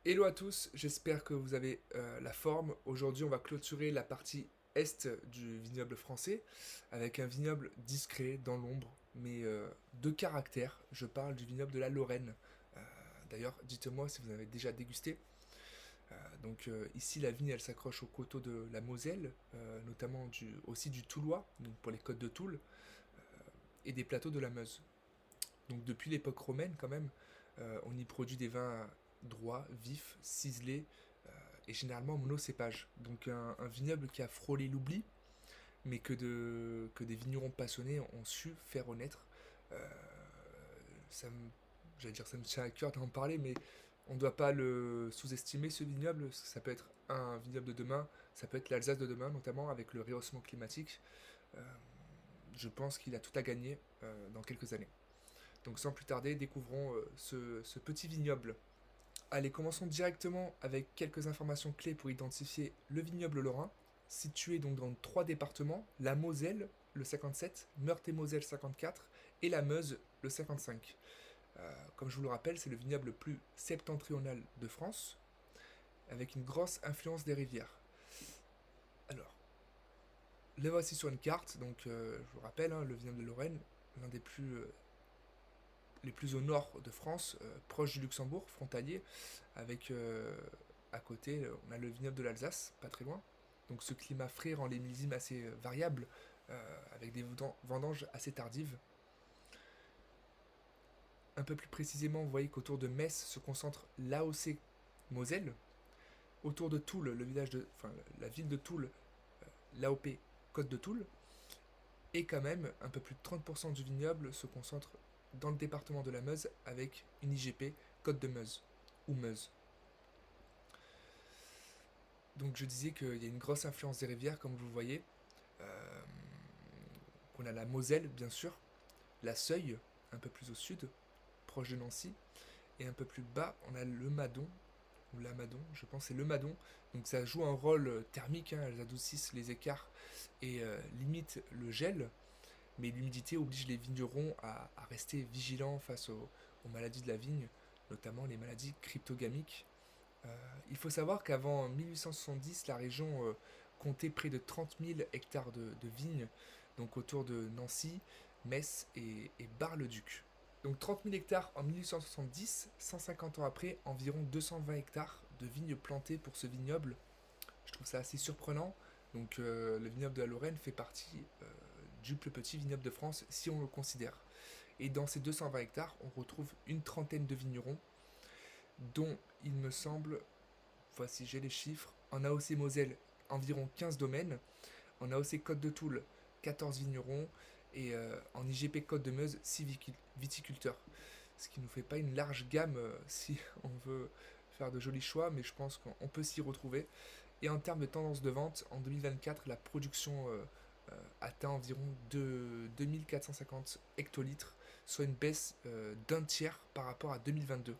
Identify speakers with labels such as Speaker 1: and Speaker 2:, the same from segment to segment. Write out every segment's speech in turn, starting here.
Speaker 1: Hello à tous, j'espère que vous avez la forme. Aujourd'hui, on va clôturer la partie est du vignoble français avec un vignoble discret dans l'ombre, mais de caractère. Je parle du vignoble de la Lorraine. Euh, D'ailleurs, dites-moi si vous avez déjà dégusté. Ici, la vigne, elle s'accroche aux coteaux de la Moselle, notamment aussi du Toulois, donc pour les côtes de Toul, et des plateaux de la Meuse. Donc depuis l'époque romaine quand même, on y produit des vins droits, vifs, ciselés et généralement monocépages. Donc un vignoble qui a frôlé l'oubli, mais que des vignerons passionnés ont su faire renaître. Euh, ça me, J'allais dire ça me tient à cœur d'en parler, mais on ne doit pas le sous-estimer ce vignoble. Ça peut être un vignoble de demain, ça peut être l'Alsace de demain, notamment avec le rehaussement climatique. Euh, je pense qu'il a tout à gagner dans quelques années. Donc sans plus tarder, découvrons ce petit vignoble. Allez, commençons directement avec quelques informations clés pour identifier le vignoble lorrain, situé donc dans trois départements, la Moselle, le 57, Meurthe-et-Moselle 54 et la Meuse, le 55. Comme je vous le rappelle, c'est le vignoble le plus septentrional de France, avec une grosse influence des rivières. Alors, le voici sur une carte, donc je vous rappelle, hein, le vignoble de Lorraine, l'un des les plus au nord de France, proche du Luxembourg, frontalier, avec à côté, on a le vignoble de l'Alsace, pas très loin. Donc ce climat frais rend les millésimes assez variables, avec des vendanges assez tardives. Un peu plus précisément, vous voyez qu'autour de Metz se concentre l'AOC Moselle. Autour de Toul, la ville de Toul, l'AOP Côte de Toul. Et quand même, un peu plus de 30% du vignoble se concentre dans le département de la Meuse avec une IGP Côte de Meuse ou Meuse. Donc je disais qu'il y a une grosse influence des rivières, comme vous le voyez. Euh, on a la Moselle, bien sûr, la Seuille, un peu plus au sud, proche de Nancy, et un peu plus bas, on a le Madon, ou l'Amadon, je pense que c'est le Madon. Donc ça joue un rôle thermique, hein, elles adoucissent les écarts et limitent le gel, mais l'humidité oblige les vignerons à rester vigilants face aux maladies de la vigne, notamment les maladies cryptogamiques. Il faut savoir qu'avant 1870, la région comptait près de 30 000 hectares de vignes, donc autour de Nancy, Metz et Bar-le-Duc. Donc 30 000 hectares en 1870, 150 ans après, environ 220 hectares de vignes plantées pour ce vignoble. Je trouve ça assez surprenant. Donc le vignoble de la Lorraine fait partie du plus petit vignoble de France si on le considère. Et dans ces 220 hectares, on retrouve une trentaine de vignerons, dont il me semble, voici j'ai les chiffres, en AOC Moselle environ 15 domaines, en AOC Côte de Toul 14 vignerons et en IGP Côte de Meuse 6 viticulteurs. Ce qui ne nous fait pas une large gamme si on veut faire de jolis choix, mais je pense qu'on peut s'y retrouver. Et en termes de tendance de vente, en 2024, la production atteint environ 2450 hectolitres, soit une baisse d'un tiers par rapport à 2022.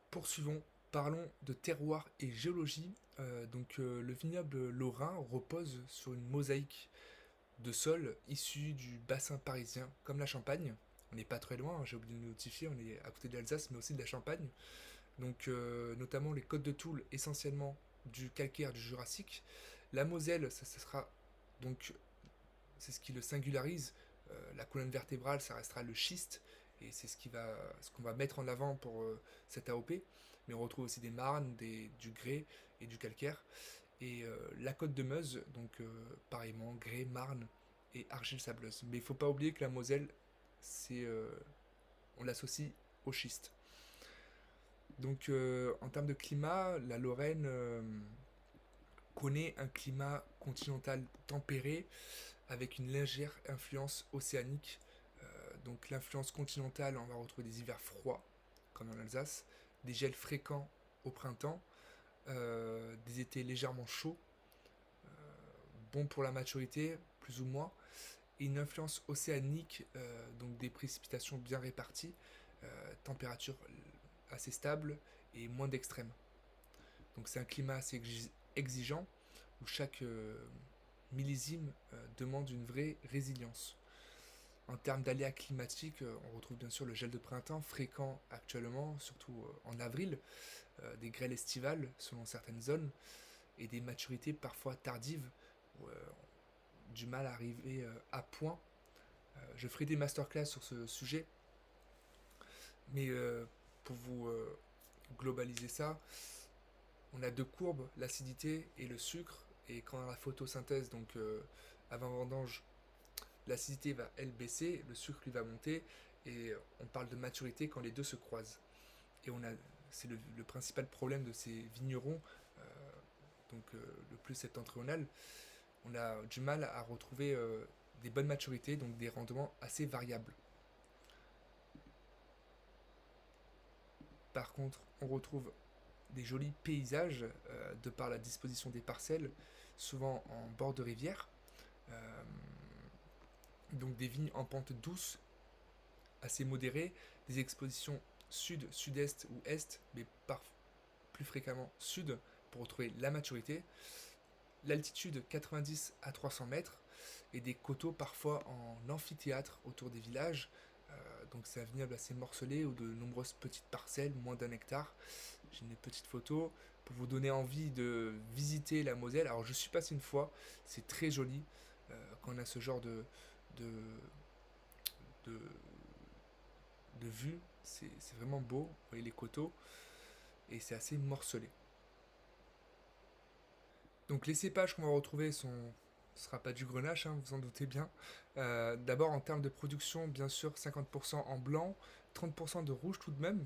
Speaker 1: Poursuivons, parlons de terroir et géologie. Le vignoble lorrain repose sur une mosaïque de sol issu du bassin parisien, comme la Champagne. On n'est pas très loin, hein, j'ai oublié de le notifier, on est à côté de l'Alsace, mais aussi de la Champagne. Notamment les côtes de Toul, essentiellement du calcaire du Jurassique. La Moselle, ça sera donc c'est ce qui le singularise. La colonne vertébrale, ça restera le schiste, et c'est ce qu'on va mettre en avant pour cette AOP. Mais on retrouve aussi des marnes, du grès et du calcaire. Et la côte de Meuse, pareillement, grès, marne et argile sableuse. Mais il ne faut pas oublier que la Moselle, c'est, on l'associe au schiste. En termes de climat, la Lorraine connaît un climat continental tempéré avec une légère influence océanique. Donc l'influence continentale, on va retrouver des hivers froids, comme en Alsace, des gels fréquents au printemps, des étés légèrement chauds, bons pour la maturité, plus ou moins, et une influence océanique, donc des précipitations bien réparties, température assez stable et moins d'extrêmes. Donc c'est un climat assez exigeant où chaque millésime demande une vraie résilience. En termes d'aléas climatiques, on retrouve bien sûr le gel de printemps, fréquent actuellement, surtout en avril, des grêles estivales selon certaines zones, et des maturités parfois tardives, où, du mal à arriver à point. Je ferai des masterclass sur ce sujet, mais pour vous globaliser ça, on a deux courbes, l'acidité et le sucre, et quand on a la photosynthèse, donc avant vendange, l'acidité va elle baisser, le sucre lui va monter, et on parle de maturité quand les deux se croisent. Et c'est le principal problème de ces vignerons, euh, donc le plus septentrional, on a du mal à retrouver des bonnes maturités, donc des rendements assez variables. Par contre, on retrouve des jolis paysages de par la disposition des parcelles, souvent en bord de rivière. Euh, donc des vignes en pente douce, assez modérées, des expositions sud, sud-est ou est, mais plus fréquemment sud pour retrouver la maturité. L'altitude 90 à 300 mètres et des coteaux parfois en amphithéâtre autour des villages. Donc c'est un vignoble assez morcelé ou de nombreuses petites parcelles, moins d'un hectare. J'ai une petite photo pour vous donner envie de visiter la Moselle. Alors je suis passé une fois, c'est très joli quand on a ce genre de, de, de vue. C'est vraiment beau, vous voyez les coteaux, et c'est assez morcelé. Donc les cépages qu'on va retrouver ce sera pas du grenache, hein, vous en doutez bien. D'abord en termes de production, bien sûr 50% en blanc, 30% de rouge tout de même,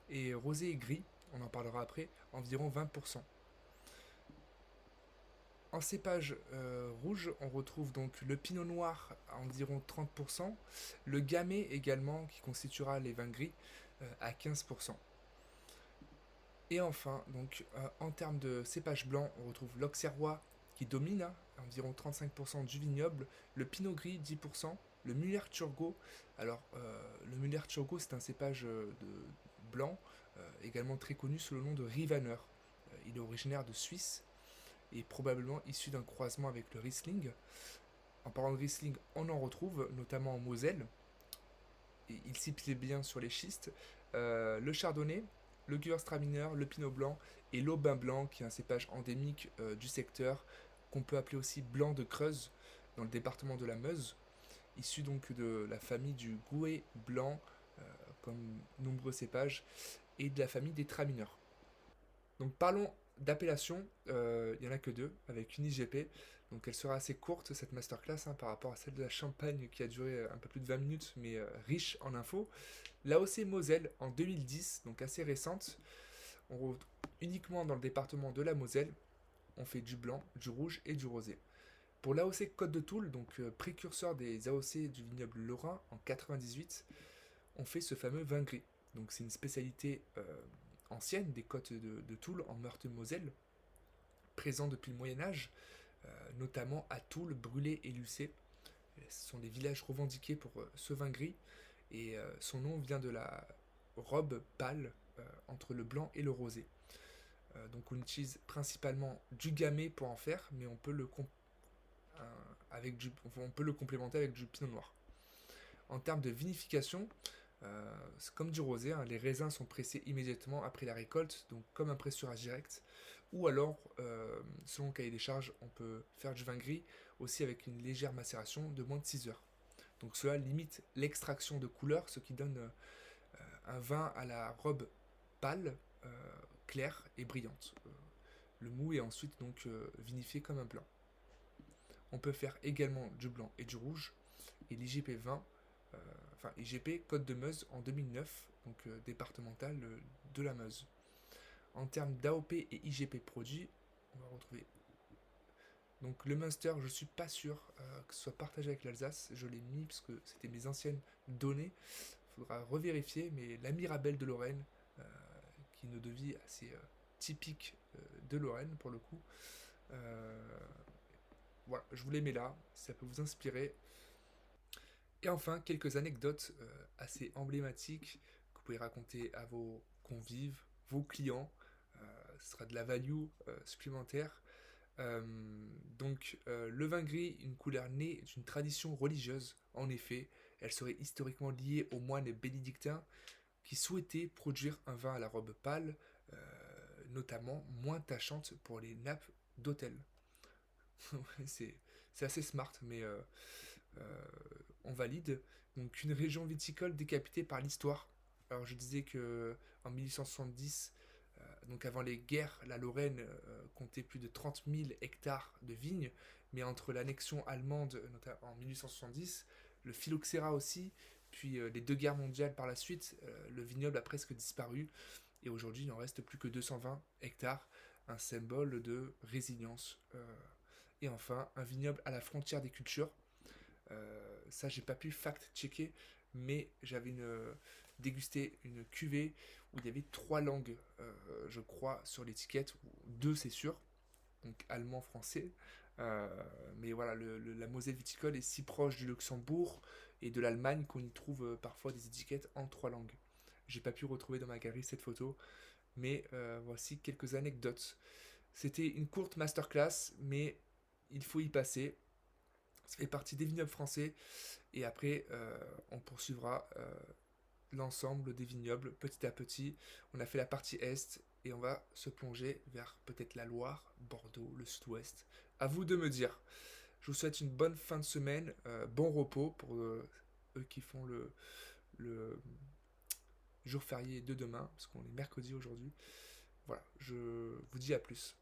Speaker 1: et rosé et gris, on en parlera après, environ 20%. En cépage rouge, on retrouve donc le pinot noir à environ 30%, le gamay également qui constituera les vins gris à 15%. Et enfin, donc, en termes de cépage blanc, on retrouve l'auxerrois qui domine, hein, environ 35% du vignoble, le pinot gris 10%, le Muller-Turgot. Alors, le Muller-Turgot, c'est un cépage de blanc, également très connu sous le nom de Rivaner. Il est originaire de Suisse et probablement issu d'un croisement avec le Riesling. En parlant de Riesling, on en retrouve notamment en Moselle. Et il s'y plaît bien sur les schistes. Le chardonnay, le Gewürztraminer, le pinot blanc et l'aubin blanc, qui est un cépage endémique du secteur, qu'on peut appeler aussi blanc de Creuse, dans le département de la Meuse, issu donc de la famille du Gouais blanc, comme nombreux cépages, et de la famille des Tramineurs. Donc parlons d'appellation, il n'y en a que deux, avec une IGP, donc elle sera assez courte cette masterclass hein, par rapport à celle de la Champagne qui a duré un peu plus de 20 minutes, mais riche en infos. L'AOC Moselle en 2010, donc assez récente, on retrouve uniquement dans le département de la Moselle, on fait du blanc, du rouge et du rosé. Pour l'AOC Côte de Toul, donc précurseur des AOC du vignoble Lorrain en 98, on fait ce fameux vin gris. Donc c'est une spécialité ancienne des côtes de Toul en Meurthe-et-Moselle, présent depuis le Moyen-Âge, notamment à Toul, Brûlé et Lucé. Ce sont des villages revendiqués pour ce vin gris, et son nom vient de la robe pâle entre le blanc et le rosé. Donc on utilise principalement du gamay pour en faire, mais on peut le complémenter avec du pinot noir. En termes de vinification, c'est comme du rosé, hein, les raisins sont pressés immédiatement après la récolte, donc comme un pressurage direct. Ou alors, selon le cahier des charges, on peut faire du vin gris aussi avec une légère macération de moins de 6 heures. Donc cela limite l'extraction de couleur, ce qui donne un vin à la robe pâle, claire et brillante. Le mou est ensuite donc vinifié comme un blanc. On peut faire également du blanc et du rouge, et l'IGP 20 IGP Côte de Meuse en 2009, donc départemental de la Meuse. En termes d'AOP et IGP produits, on va retrouver donc le Munster. Je suis pas sûr que ce soit partagé avec l'Alsace, je l'ai mis parce que c'était mes anciennes données, il faudra revérifier, mais la Mirabelle de Lorraine, qui est une eau de vie assez typique de Lorraine pour le coup. Voilà, je vous les mets là, ça peut vous inspirer. Et enfin, quelques anecdotes assez emblématiques que vous pouvez raconter à vos convives, vos clients. Ce sera de la value supplémentaire. Euh, le vin gris, une couleur née d'une tradition religieuse. En effet, elle serait historiquement liée aux moines bénédictins qui souhaitaient produire un vin à la robe pâle, notamment moins tachante pour les nappes d'hôtel. c'est c'est assez smart, mais euh, on valide. Donc une région viticole décapitée par l'histoire. Alors je disais que en 1870, donc avant les guerres, la Lorraine comptait plus de 30 000 hectares de vignes, mais entre l'annexion allemande en 1870, le phylloxéra aussi, puis les deux guerres mondiales par la suite, le vignoble a presque disparu, et aujourd'hui il n'en reste plus que 220 hectares, un symbole de résilience. Et enfin, un vignoble à la frontière des cultures. Ça, j'ai pas pu fact-checker, mais j'avais dégusté une cuvée où il y avait trois langues, je crois, sur l'étiquette, ou deux c'est sûr, donc allemand, français. Euh, mais voilà, la Moselle viticole est si proche du Luxembourg et de l'Allemagne qu'on y trouve parfois des étiquettes en trois langues. J'ai pas pu retrouver dans ma galerie cette photo, mais voici quelques anecdotes. C'était une courte masterclass, mais il faut y passer. Ça fait partie des vignobles français. Et après, on poursuivra l'ensemble des vignobles petit à petit. On a fait la partie est et on va se plonger vers peut-être la Loire, Bordeaux, le sud-ouest. À vous de me dire. Je vous souhaite une bonne fin de semaine, bon repos pour eux qui font le jour férié de demain, parce qu'on est mercredi aujourd'hui. Voilà, je vous dis à plus.